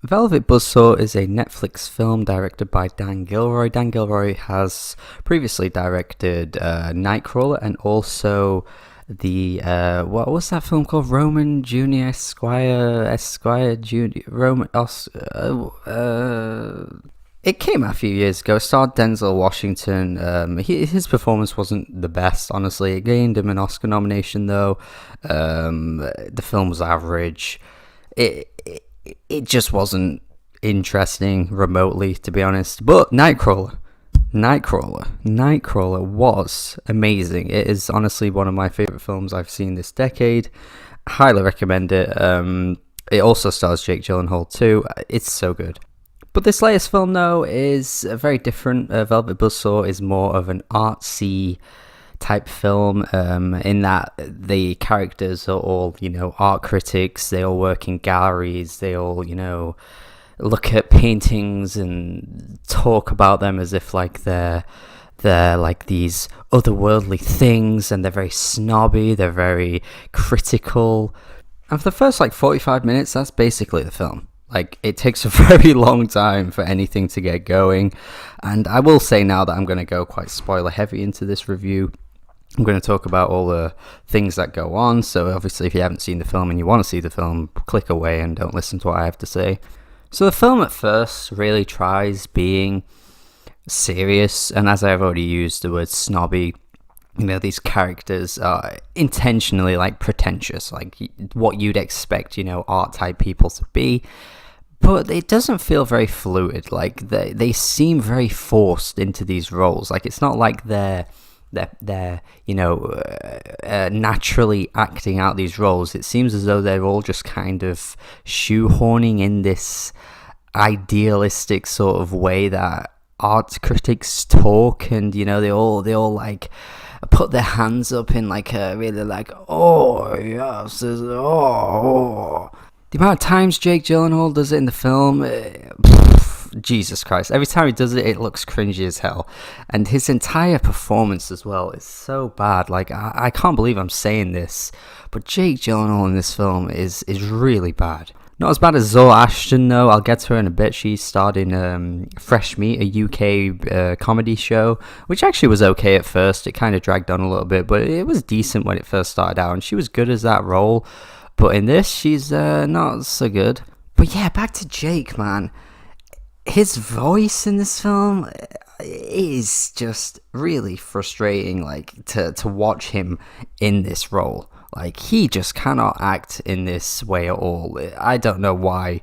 Velvet Buzzsaw is a Netflix film directed by Dan Gilroy. Dan Gilroy has previously directed Nightcrawler and also the what was that film called? Roman Junior Esquire Junior Roman. It came out a few years ago. It starred Denzel Washington. His performance wasn't the best, honestly. It gained him an Oscar nomination, though. The film was average. It just wasn't interesting remotely, to be honest. But Nightcrawler was amazing. It is honestly one of my favorite films I've seen this decade. Highly recommend it. It also stars Jake Gyllenhaal too. It's so good. But this latest film, though, is very different. Velvet Buzzsaw is more of an artsy type film, in that the characters are all, art critics. They all work in galleries. They all, look at paintings and talk about them as if like they're like these otherworldly things, and they're very snobby. They're very critical. And for the first 45 minutes, that's basically the film. It takes a very long time for anything to get going. And I will say now that I'm going to go quite spoiler heavy into this review. I'm going to talk about all the things that go on. So obviously, if you haven't seen the film and you want to see the film, click away and don't listen to what I have to say. So the film at first really tries being serious. And as I've already used the word snobby, these characters are intentionally pretentious, like what you'd expect, art type people to be. But it doesn't feel very fluid. They seem very forced into these roles. It's not like they're naturally acting out these roles. It seems as though they're all just kind of shoehorning in this idealistic sort of way that art critics talk, and they all put their hands up in a really oh yes, oh. The amount of times Jake Gyllenhaal does it in the film, Jesus Christ. Every time he does it, it looks cringy as hell. And his entire performance as well is so bad. I can't believe I'm saying this, but Jake Gyllenhaal in this film is really bad. Not as bad as Zoe Ashton, though. I'll get to her in a bit. She starred in Fresh Meat, a UK comedy show, which actually was okay at first. It kind of dragged on a little bit, but it was decent when it first started out, and she was good as that role. But in this, she's not so good. But yeah, back to Jake, man. His voice in this film is just really frustrating, to watch him in this role. He just cannot act in this way at all. I don't know why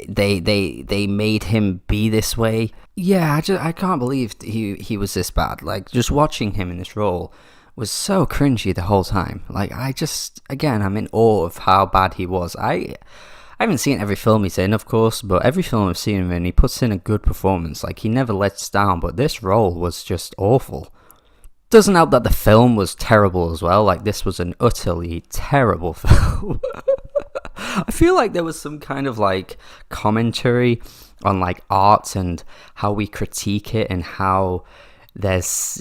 they made him be this way. Yeah, I can't believe he was this bad. Just watching him in this role was so cringy the whole time. I'm in awe of how bad he was. I haven't seen every film he's in, of course, but every film I've seen him in, he puts in a good performance. He never lets down, but this role was just awful. Doesn't help that the film was terrible as well. This was an utterly terrible film. I feel like there was some kind of commentary on art and how we critique it, and how there's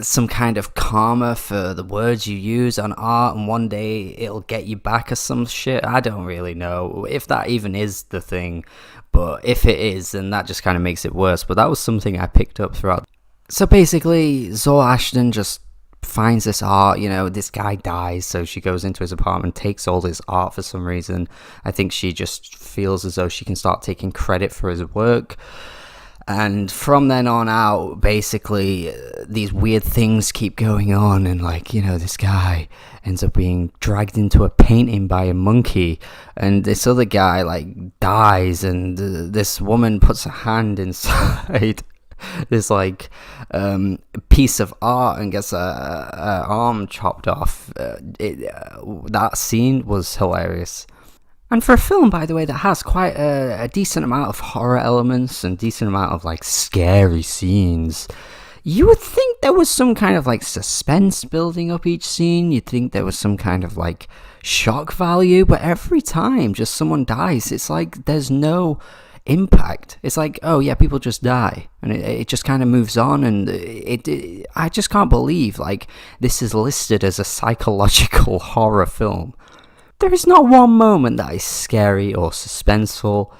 some kind of karma for the words you use on art, and one day it'll get you back or some shit. I don't really know if that even is the thing, but if it is, then that just kind of makes it worse. But that was something I picked up throughout. So basically, Zoe Ashton just finds this art. This guy dies, so she goes into his apartment, takes all his art for some reason. I think she just feels as though she can start taking credit for his work. And from then on out, basically, these weird things keep going on. And, this guy ends up being dragged into a painting by a monkey. And this other guy, dies. And this woman puts a hand inside this, piece of art and gets a arm chopped off. That scene was hilarious. And for a film, by the way, that has quite a decent amount of horror elements and decent amount of scary scenes, you would think there was some kind of suspense building up each scene. You'd think there was some kind of shock value, but every time just someone dies, it's there's no impact. It's oh yeah, people just die, and it just kind of moves on. And I just can't believe this is listed as a psychological horror film. There is not one moment that is scary or suspenseful.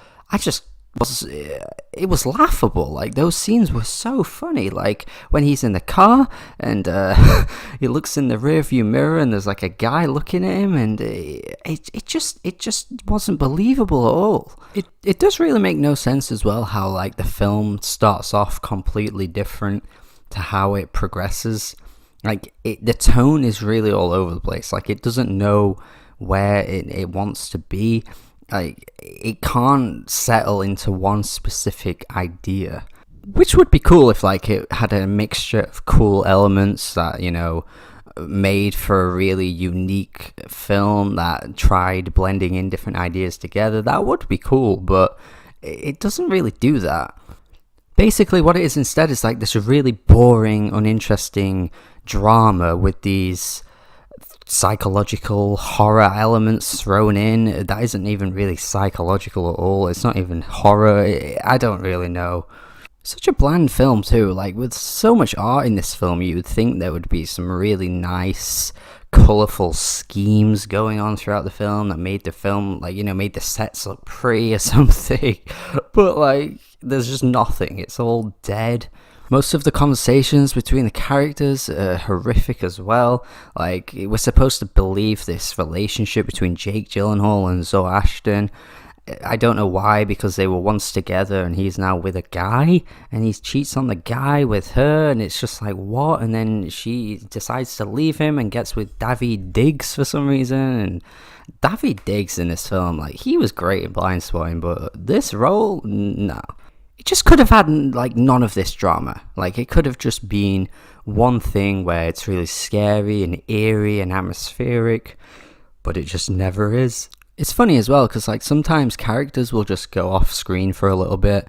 It was laughable. Like, those scenes were so funny. Like, when he's in the car and he looks in the rearview mirror and there's like a guy looking at him, and it just wasn't believable at all. It does really make no sense as well how, like, the film starts off completely different to how it progresses. Like, the tone is really all over the place. Like, it doesn't know where it wants to be. Like, it can't settle into one specific idea, which would be cool if, like, it had a mixture of cool elements that, you know, made for a really unique film that tried blending in different ideas together. That would be cool, but it doesn't really do that. Basically, what it is instead is like this really boring, uninteresting drama with these psychological horror elements thrown in that isn't even really psychological at all. It's not even horror. I don't really know. Such a bland film too. Like, with so much art in this film, you would think there would be some really nice, colourful schemes going on throughout the film that made the film, like, you know, made the sets look pretty or something. But, like, there's just nothing. It's all dead. Most of the conversations between the characters are horrific as well. Like, we're supposed to believe this relationship between Jake Gyllenhaal and Zoe Ashton. I don't know why, because they were once together and he's now with a guy and he cheats on the guy with her, and it's just like, what? And then she decides to leave him and gets with Daveed Diggs for some reason. And Daveed Diggs in this film, like, he was great in Blindspotting, but this role, no. It just could have had, like, none of this drama. Like, it could have just been one thing where it's really scary and eerie and atmospheric, but it just never is. It's funny as well, because, like, sometimes characters will just go off screen for a little bit.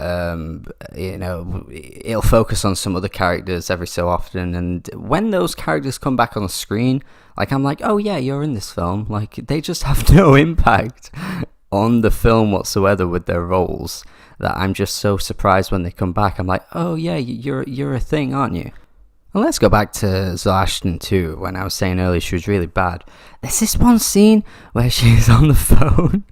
You know, it'll focus on some other characters every so often, and when those characters come back on the screen, like, I'm like, oh yeah, you're in this film. Like, they just have no impact on the film whatsoever with their roles, that I'm just so surprised when they come back. I'm like, oh yeah, you're a thing, aren't you? Well, let's go back to Zoe Ashton too. When I was saying earlier she was really bad, there's this one scene where she's on the phone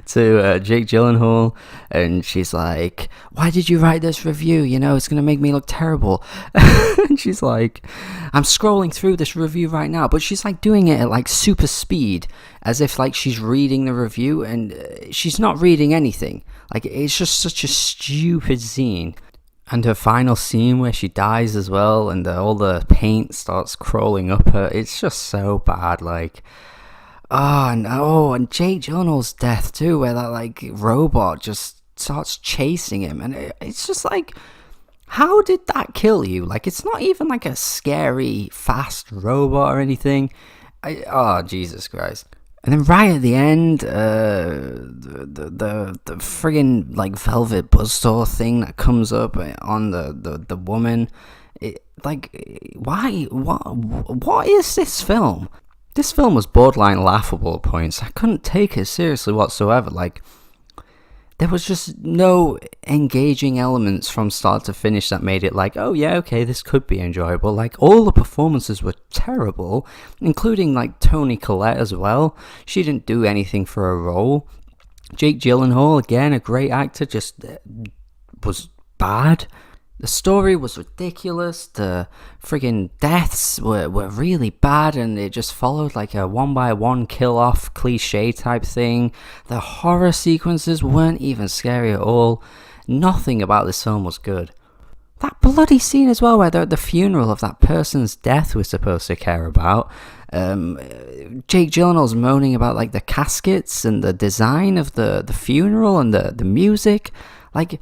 to Jake Gyllenhaal, and she's like, why did you write this review? You know, it's going to make me look terrible. And she's like, I'm scrolling through this review right now, but she's like doing it at like super speed, as if like she's reading the review, and she's not reading anything. Like, it's just such a stupid scene. And her final scene where she dies as well, and all the paint starts crawling up her, it's just so bad. Like, and Jake Gyllenhaal's death too, where that, like, robot just starts chasing him, and it's just like, how did that kill you? Like, it's not even like a scary, fast robot or anything. Jesus Christ. And then right at the end, the friggin', like, velvet buzzsaw thing that comes up on the woman, why? What is this film? This film was borderline laughable at points. I couldn't take it seriously whatsoever. Like, there was just no engaging elements from start to finish that made it like, oh yeah, okay, this could be enjoyable. Like, all the performances were terrible, including, like, Toni Collette as well. She didn't do anything for a role. Jake Gyllenhaal, again, a great actor, just was bad. The story was ridiculous. The friggin' deaths were really bad, and it just followed like a one-by-one kill-off cliche type thing. The horror sequences weren't even scary at all. Nothing about this film was good. That bloody scene as well, where they're at the funeral of that person's death we're supposed to care about. Jake Gyllenhaal's moaning about, like, the caskets and the design of the funeral and the music. Like,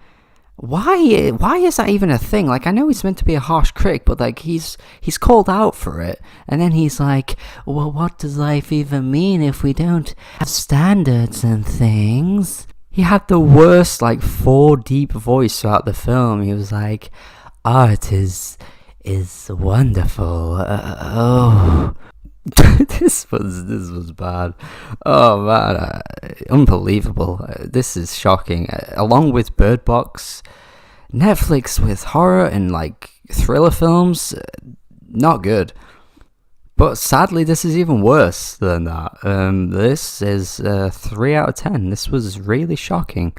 why is that even a thing? Like, I know he's meant to be a harsh critic, but, like, he's called out for it, and then he's like, well, what does life even mean if we don't have standards and things? He had the worst, like, 4 deep voice throughout the film. He was like, art is wonderful. This was bad. Oh man, unbelievable. This is shocking. Along with Bird Box, Netflix with horror and, like, thriller films, not good. But sadly, this is even worse than that. This is 3 out of 10. This was really shocking.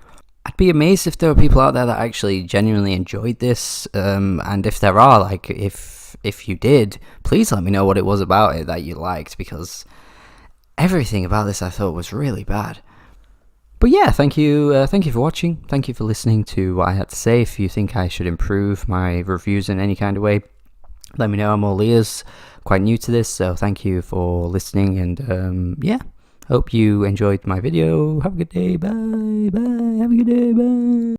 I'd be amazed if there were people out there that actually genuinely enjoyed this. And if there are, like, if you did, please let me know what it was about it that you liked, because everything about this I thought was really bad. But yeah, thank you for watching. Thank you for listening to what I had to say. If you think I should improve my reviews in any kind of way, let me know. I'm all ears. Quite new to this, so thank you for listening, and yeah, hope you enjoyed my video. Have a good day. Bye. Have a good day. Bye.